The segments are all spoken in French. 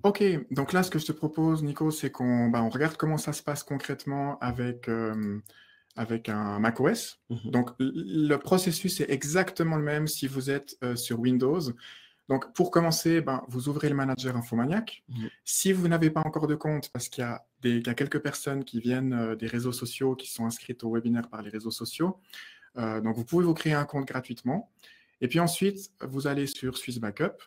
Ok, donc là, ce que je te propose, Nico, c'est on regarde comment ça se passe concrètement avec un macOS. Mhm. Donc, le processus est exactement le même si vous êtes sur Windows. Donc, pour commencer, vous ouvrez le manager Infomaniac. Mhm. Si vous n'avez pas encore de compte, parce qu'il y a quelques personnes qui viennent des réseaux sociaux, qui sont inscrites au webinaire par les réseaux sociaux, donc vous pouvez vous créer un compte gratuitement. Et puis ensuite, vous allez sur Swiss Backup.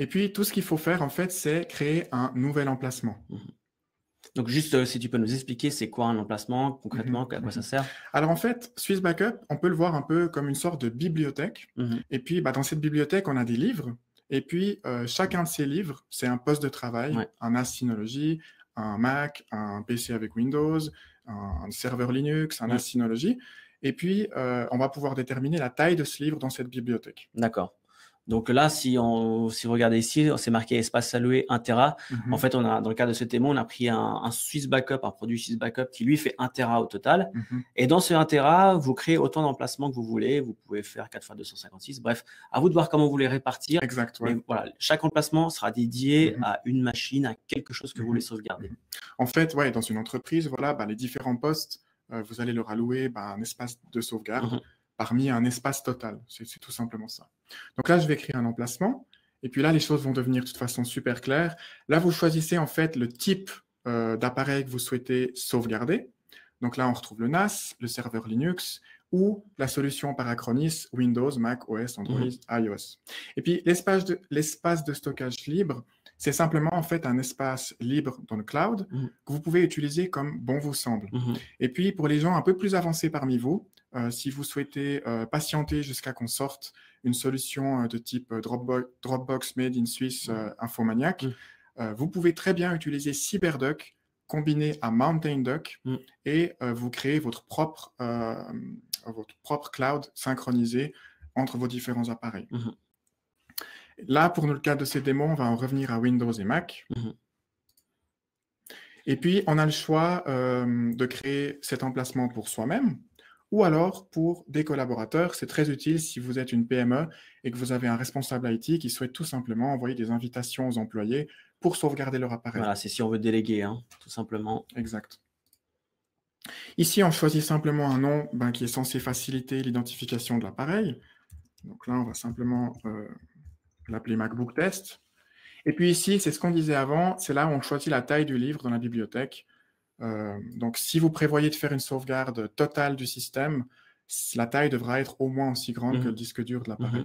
Et puis, tout ce qu'il faut faire, en fait, c'est créer un nouvel emplacement. Mhm. Donc, juste si tu peux nous expliquer, c'est quoi un emplacement concrètement, à quoi ça sert? Alors, en fait, Swiss Backup, on peut le voir un peu comme une sorte de bibliothèque. Mhm. Et puis, dans cette bibliothèque, on a des livres. Et puis, chacun de ces livres, c'est un poste de travail, Ouais. un NAS Synology, un Mac, un PC avec Windows, un serveur Linux, un NAS Synology. Et puis, on va pouvoir déterminer la taille de ce livre dans cette bibliothèque. D'accord. Donc là, si vous regardez ici, c'est marqué espace alloué 1 Tera. En fait, dans le cas de ce démo, on a pris un Swiss Backup, un produit Swiss Backup qui lui fait 1 Tera au total. Et dans ce 1 Tera, vous créez autant d'emplacements que vous voulez. Vous pouvez faire 4 x 256. Bref, à vous de voir comment vous les répartir. Exact, ouais. Mais voilà, chaque emplacement sera dédié à une machine, à quelque chose que vous voulez sauvegarder. En fait, ouais, dans une entreprise, voilà, les différents postes, vous allez leur allouer un espace de sauvegarde parmi un espace total. C'est tout simplement ça. Donc là, je vais créer un emplacement. Et puis là, les choses vont devenir de toute façon super claires. Là, vous choisissez en fait le type d'appareil que vous souhaitez sauvegarder. Donc là, on retrouve le NAS, le serveur Linux ou la solution par Acronis Windows, Mac, OS, Android, iOS. Et puis, l'espace de stockage libre, c'est simplement en fait un espace libre dans le cloud que vous pouvez utiliser comme bon vous semble. Et puis, pour les gens un peu plus avancés parmi vous, si vous souhaitez patienter jusqu'à qu'on sorte une solution de type Dropbox Made in Swiss Infomaniac, vous pouvez très bien utiliser CyberDuck combiné à Mountain Duck et vous créez votre propre cloud synchronisé entre vos différents appareils. Là, pour le cas de ces démos, on va en revenir à Windows et Mac. Et puis, on a le choix de créer cet emplacement pour soi-même ou alors pour des collaborateurs. C'est très utile si vous êtes une PME et que vous avez un responsable IT qui souhaite tout simplement envoyer des invitations aux employés pour sauvegarder leur appareil. Voilà, c'est si on veut déléguer, tout simplement. Exact. Ici, on choisit simplement un nom qui est censé faciliter l'identification de l'appareil. Donc là, on va simplement l'appeler MacBook Test. Et puis ici, c'est ce qu'on disait avant, c'est là où on choisit la taille du livre dans la bibliothèque. Donc si vous prévoyez de faire une sauvegarde totale du système, la taille devra être au moins aussi grande que le disque dur de l'appareil.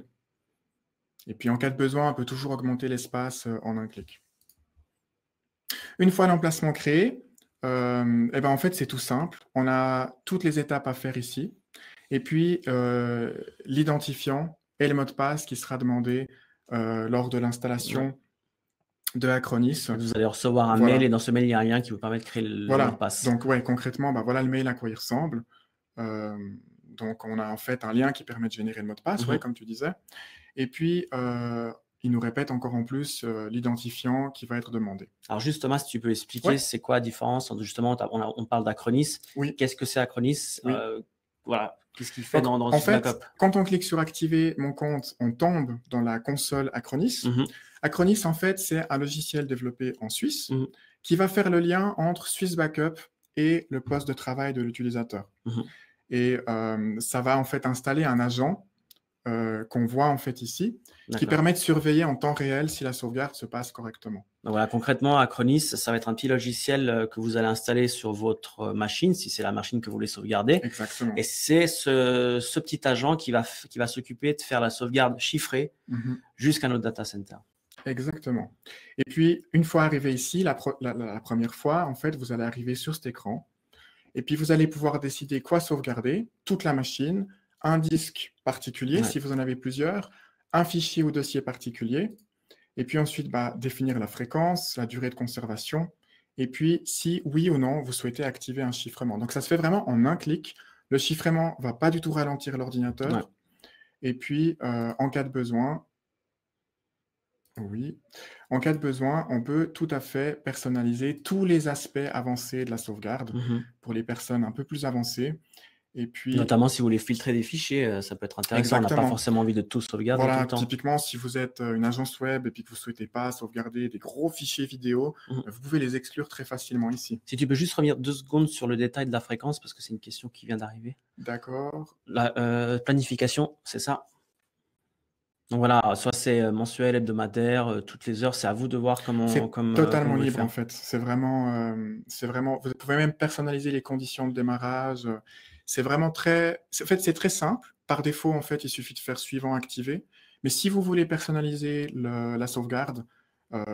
Et puis en cas de besoin, on peut toujours augmenter l'espace en un clic. Une fois l'emplacement créé, en fait, c'est tout simple. On a toutes les étapes à faire ici. Et puis, l'identifiant et le mot de passe qui sera demandé lors de l'installation de Acronis. Vous allez recevoir un mail et dans ce mail, il y a un lien qui vous permet de créer le mot de passe. Donc, concrètement, voilà le mail à quoi il ressemble. Donc, on a en fait un lien qui permet de générer le mot de passe, comme tu disais. Et puis, il nous répète encore en plus l'identifiant qui va être demandé. Alors juste Thomas, si tu peux expliquer c'est quoi la différence entre justement, on parle d'Acronis. Qu'est-ce que c'est Acronis? Voilà, qu'est-ce qu'il fait dans en fait, Backup? Quand on clique sur activer mon compte, on tombe dans la console Acronis. Acronis, en fait, c'est un logiciel développé en Suisse qui va faire le lien entre Swiss Backup et le poste de travail de l'utilisateur. Et ça va en fait installer un agent qu'on voit en fait ici, qui permet de surveiller en temps réel si la sauvegarde se passe correctement. Donc voilà, concrètement, Acronis, ça va être un petit logiciel que vous allez installer sur votre machine, si c'est la machine que vous voulez sauvegarder. Exactement. Et c'est ce petit agent qui va s'occuper de faire la sauvegarde chiffrée jusqu'à notre data center. Exactement. Et puis, une fois arrivé ici, la première fois, en fait, vous allez arriver sur cet écran. Et puis, vous allez pouvoir décider quoi sauvegarder, toute la machine, un disque particulier, si vous en avez plusieurs, un fichier ou dossier particulier, et puis ensuite définir la fréquence, la durée de conservation, et puis si oui ou non vous souhaitez activer un chiffrement. Donc ça se fait vraiment en un clic. Le chiffrement ne va pas du tout ralentir l'ordinateur. Et puis en cas de besoin, en cas de besoin, on peut tout à fait personnaliser tous les aspects avancés de la sauvegarde pour les personnes un peu plus avancées. Et puis, Notamment si vous voulez filtrer des fichiers, ça peut être intéressant. On n'a pas exactement. forcément envie de tout sauvegarder tout Voilà, le temps. typiquement, si vous êtes une agence web et puis que vous ne souhaitez pas sauvegarder des gros fichiers vidéo, vous pouvez les exclure très facilement ici. Si tu peux juste revenir 2 secondes sur le détail de la fréquence, parce que c'est une question qui vient d'arriver. D'accord. La planification, c'est ça. Donc voilà, soit c'est mensuel, hebdomadaire, toutes les heures, c'est à vous de voir comment C'est totalement vous le libre faire. en fait. C'est vraiment, vous pouvez même personnaliser les conditions de démarrage. C'est vraiment très, en fait, c'est très simple. Par défaut, en fait, il suffit de faire suivant, activer. Mais si vous voulez personnaliser la sauvegarde,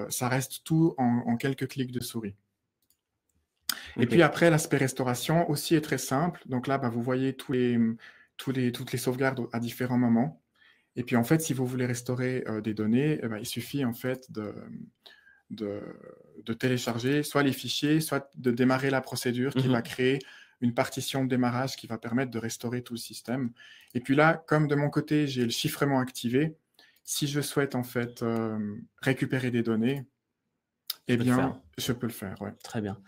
ça reste tout en quelques clics de souris. Et puis après, l'aspect restauration aussi est très simple. Donc là, vous voyez toutes les sauvegardes à différents moments. Et puis en fait, si vous voulez restaurer des données, il suffit en fait de télécharger soit les fichiers, soit de démarrer la procédure qui va créer une partition de démarrage qui va permettre de restaurer tout le système. Et puis là, comme de mon côté, j'ai le chiffrement activé, si je souhaite en fait récupérer des données, eh bien, je peux le faire. Ouais. Très bien.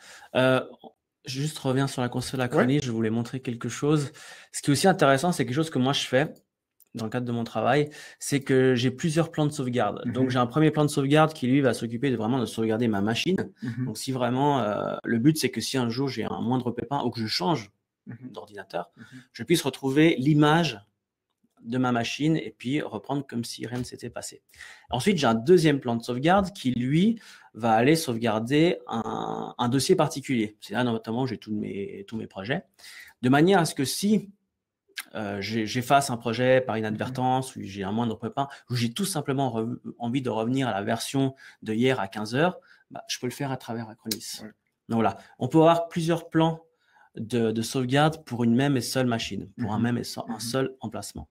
Juste reviens sur la console Acronis, je voulais montrer quelque chose. Ce qui est aussi intéressant, c'est quelque chose que moi je fais dans le cadre de mon travail, c'est que j'ai plusieurs plans de sauvegarde. Donc, j'ai un premier plan de sauvegarde qui, lui, va s'occuper de sauvegarder ma machine. Donc, si vraiment, le but, c'est que si un jour j'ai un moindre pépin ou que je change d'ordinateur, je puisse retrouver l'image de ma machine et puis reprendre comme si rien ne s'était passé. Ensuite, j'ai un deuxième plan de sauvegarde qui, lui, va aller sauvegarder un dossier particulier. C'est là, notamment, où j'ai tous mes projets. De manière à ce que si j'efface un projet par inadvertance, ou j'ai un moindre pépin, ou j'ai tout simplement envie de revenir à la version de hier à 15 h, je peux le faire à travers Acronis. Ouais. Donc voilà, on peut avoir plusieurs plans de sauvegarde pour une même et seule machine, pour un même et un seul emplacement.